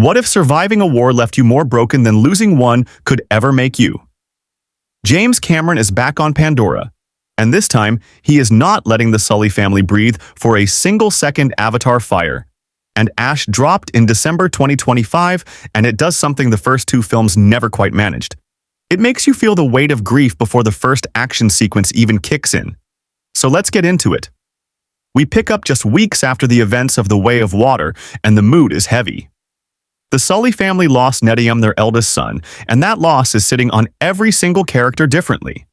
What if surviving a war left you more broken than losing one could ever make you? James Cameron is back on Pandora, and this time he is not letting the Sully family breathe for a single-second Avatar fire. And Ash dropped in December 2025, and it does something the first two films never quite managed. It makes you feel the weight of grief before the first action sequence even kicks in. So let's get into it. We pick up just weeks after the events of The Way of Water, and the mood is heavy. The Sully family lost Nedium, their eldest son, and that loss is sitting on every single character differently.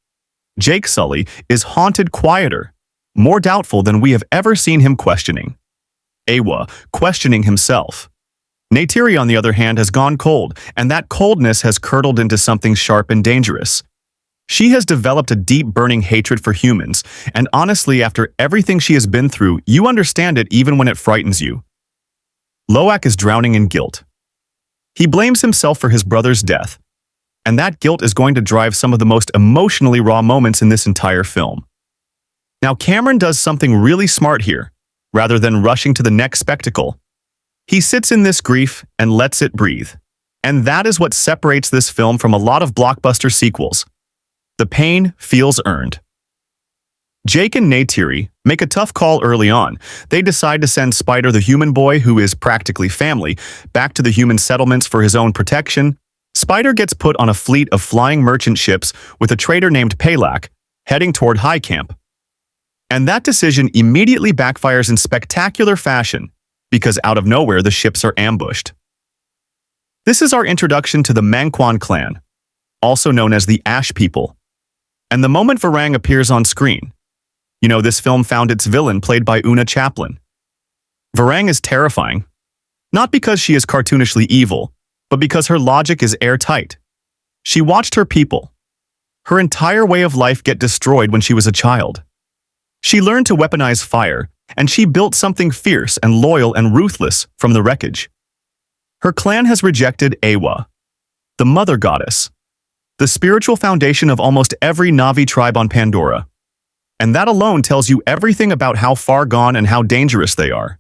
Jake Sully is haunted quieter, more doubtful than we have ever seen him questioning. Eywa questioning himself. Neytiri, on the other hand, has gone cold, and that coldness has curdled into something sharp and dangerous. She has developed a deep burning hatred for humans, and honestly, after everything she has been through, you understand it even when it frightens you. Loak is drowning in guilt. He blames himself for his brother's death, and that guilt is going to drive some of the most emotionally raw moments in this entire film. Now, Cameron does something really smart here. Rather than rushing to the next spectacle, he sits in this grief and lets it breathe. And that is what separates this film from a lot of blockbuster sequels. The pain feels earned. Jake and Neytiri make a tough call early on. They decide to send Spider, the human boy, who is practically family, back to the human settlements for his own protection. Spider gets put on a fleet of flying merchant ships with a trader named Palak, heading toward High Camp. And that decision immediately backfires in spectacular fashion, because out of nowhere the ships are ambushed. This is our introduction to the Mangkwan Clan, also known as the Ash People. And the moment Varang appears on screen, this film found its villain played by Una Chaplin. Varang is terrifying, not because she is cartoonishly evil, but because her logic is airtight. She watched her people, her entire way of life, get destroyed when she was a child. She learned to weaponize fire, and she built something fierce and loyal and ruthless from the wreckage. Her clan has rejected Eywa, the mother goddess, the spiritual foundation of almost every Na'vi tribe on Pandora. And that alone tells you everything about how far gone and how dangerous they are.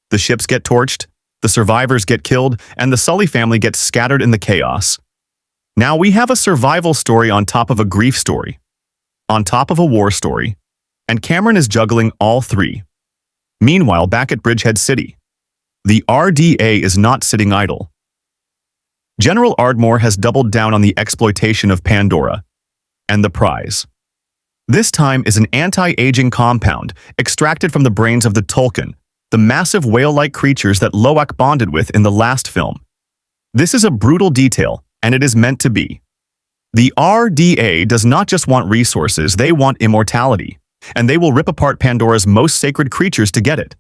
The ships get torched, the survivors get killed, and the Sully family gets scattered in the chaos. Now we have a survival story on top of a grief story, on top of a war story, and Cameron is juggling all three. Meanwhile, back at Bridgehead City, the RDA is not sitting idle. General Ardmore has doubled down on the exploitation of Pandora, and the prize. This time is an anti-aging compound extracted from the brains of the Tolkien, the massive whale-like creatures that Loak bonded with in the last film. This is a brutal detail, and it is meant to be. The RDA does not just want resources, they want immortality, and they will rip apart Pandora's most sacred creatures to get it.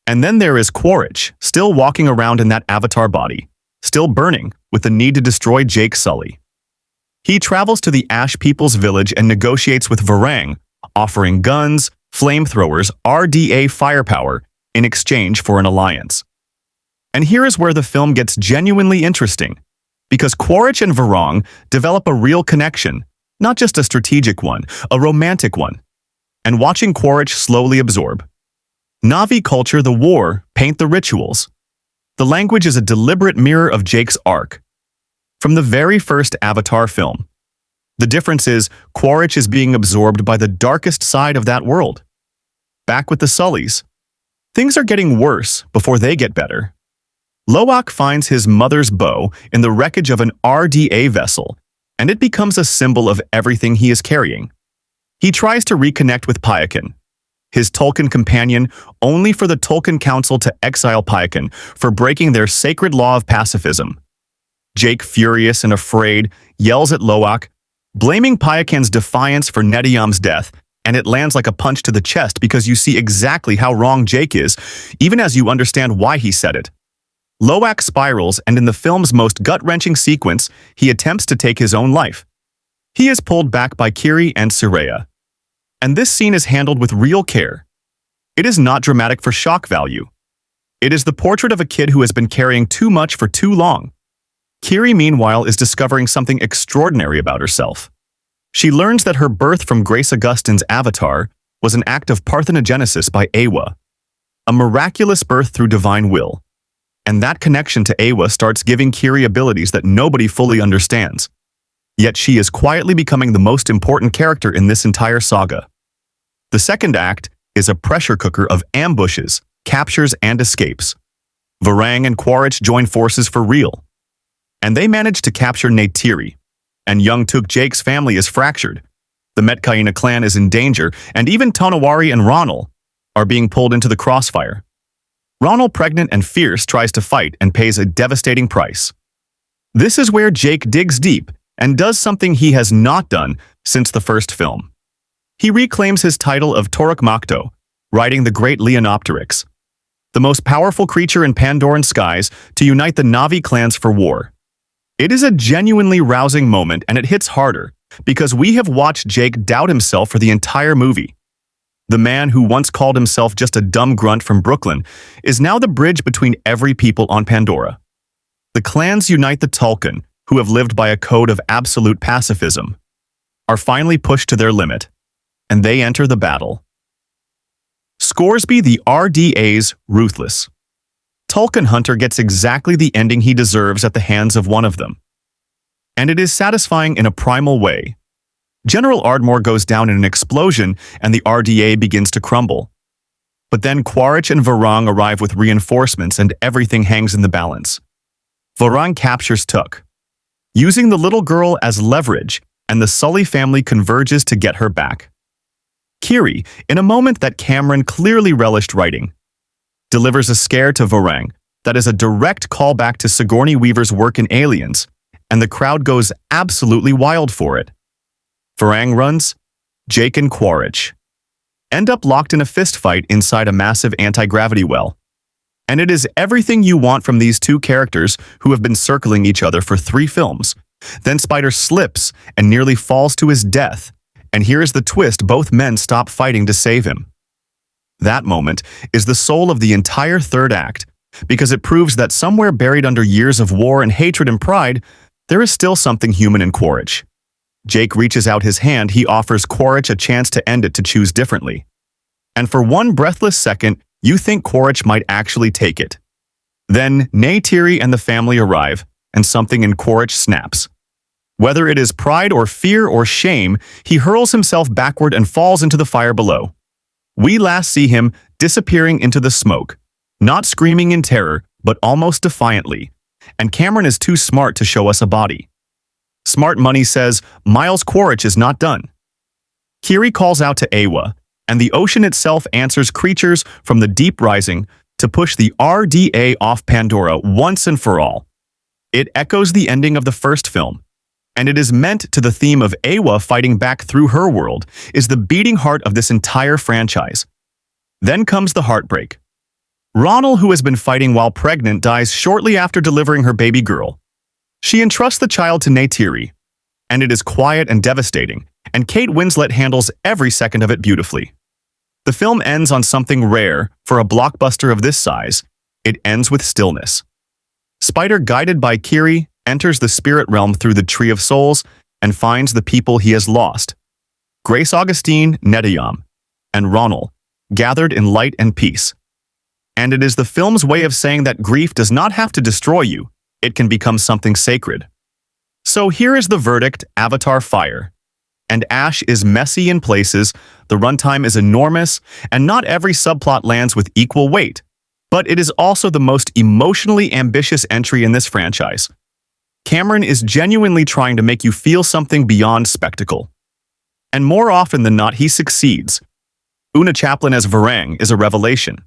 And then there is Quaritch, still walking around in that avatar body, still burning with the need to destroy Jake Sully. He travels to the Ash People's village and negotiates with Varang, offering guns, flamethrowers, RDA firepower in exchange for an alliance. And here is where the film gets genuinely interesting, because Quaritch and Varang develop a real connection, not just a strategic one, a romantic one. And watching Quaritch slowly absorb Na'vi culture, the war, paint the rituals. The language is a deliberate mirror of Jake's arc. From the very first Avatar film, the difference is Quaritch is being absorbed by the darkest side of that world. Back with the Sullys, things are getting worse before they get better. Loak finds his mother's bow in the wreckage of an RDA vessel, and it becomes a symbol of everything he is carrying. He tries to reconnect with Payakan, his Tolkien companion, only for the Tolkien Council to exile Payakan for breaking their sacred law of pacifism. Jake, furious and afraid, yells at Loak, blaming Payakan's defiance for Nedium's death, and it lands like a punch to the chest because you see exactly how wrong Jake is, even as you understand why he said it. Loak spirals, and in the film's most gut-wrenching sequence, he attempts to take his own life. He is pulled back by Kiri and Soraya. And this scene is handled with real care. It is not dramatic for shock value. It is the portrait of a kid who has been carrying too much for too long. Kiri, meanwhile, is discovering something extraordinary about herself. She learns that her birth from Grace Augustine's avatar was an act of parthenogenesis by Eywa, a miraculous birth through divine will. And that connection to Eywa starts giving Kiri abilities that nobody fully understands. Yet she is quietly becoming the most important character in this entire saga. The second act is a pressure cooker of ambushes, captures, and escapes. Varang and Quaritch join forces for real. And they manage to capture Neytiri. And young Tuk Jake's family is fractured. The Mangkwan clan is in danger, and even Tonawari and Ronald are being pulled into the crossfire. Ronald, pregnant and fierce, tries to fight and pays a devastating price. This is where Jake digs deep and does something he has not done since the first film. He reclaims his title of Toruk Makto, riding the great Leonopteryx, the most powerful creature in Pandoran skies, to unite the Na'vi clans for war. It is a genuinely rousing moment, and it hits harder because we have watched Jake doubt himself for the entire movie. The man who once called himself just a dumb grunt from Brooklyn is now the bridge between every people on Pandora. The clans unite the Tulkun, who have lived by a code of absolute pacifism, are finally pushed to their limit, and they enter the battle. Scoresby, the RDA's ruthless. Tulkun Hunter gets exactly the ending he deserves at the hands of one of them. And it is satisfying in a primal way. General Ardmore goes down in an explosion and the RDA begins to crumble. But then Quaritch and Varang arrive with reinforcements and everything hangs in the balance. Varang captures Tuk, using the little girl as leverage, and the Sully family converges to get her back. Kiri, in a moment that Cameron clearly relished writing, delivers a scare to Varang that is a direct callback to Sigourney Weaver's work in Aliens, and the crowd goes absolutely wild for it. Varang runs, Jake and Quaritch end up locked in a fistfight inside a massive anti-gravity well. And it is everything you want from these two characters who have been circling each other for 3 films. Then Spider slips and nearly falls to his death, and here is the twist: both men stop fighting to save him. That moment is the soul of the entire third act, because it proves that somewhere buried under years of war and hatred and pride, there is still something human in Quaritch. Jake reaches out his hand. He offers Quaritch a chance to end it, to choose differently. And for one breathless second, you think Quaritch might actually take it. Then Neytiri and the family arrive, and something in Quaritch snaps. Whether it is pride or fear or shame, he hurls himself backward and falls into the fire below. We last see him disappearing into the smoke, not screaming in terror, but almost defiantly. And Cameron is too smart to show us a body. Smart Money says Miles Quaritch is not done. Kiri calls out to Eywa, and the ocean itself answers creatures from the deep rising to push the RDA off Pandora once and for all. It echoes the ending of the first film, and it is meant to the theme of Eywa fighting back through her world, is the beating heart of this entire franchise. Then comes the heartbreak. Ronald, who has been fighting while pregnant, dies shortly after delivering her baby girl. She entrusts the child to Neytiri, and it is quiet and devastating, and Kate Winslet handles every second of it beautifully. The film ends on something rare for a blockbuster of this size. It ends with stillness. Spider, guided by Kiri, enters the spirit realm through the Tree of Souls and finds the people he has lost. Grace Augustine, Netayam, and Ronald, gathered in light and peace. And it is the film's way of saying that grief does not have to destroy you. It can become something sacred. So here is the verdict: Avatar Fire. And Ash is messy in places, the runtime is enormous, and not every subplot lands with equal weight. But it is also the most emotionally ambitious entry in this franchise. Cameron is genuinely trying to make you feel something beyond spectacle. And more often than not, he succeeds. Una Chaplin as Varang is a revelation.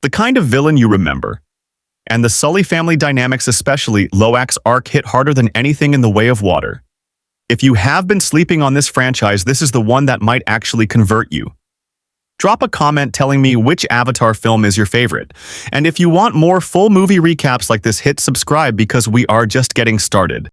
The kind of villain you remember. And the Sully family dynamics, especially Loak's arc, hit harder than anything in the way of water. If you have been sleeping on this franchise, this is the one that might actually convert you. Drop a comment telling me which Avatar film is your favorite. And if you want more full movie recaps like this, hit subscribe because we are just getting started.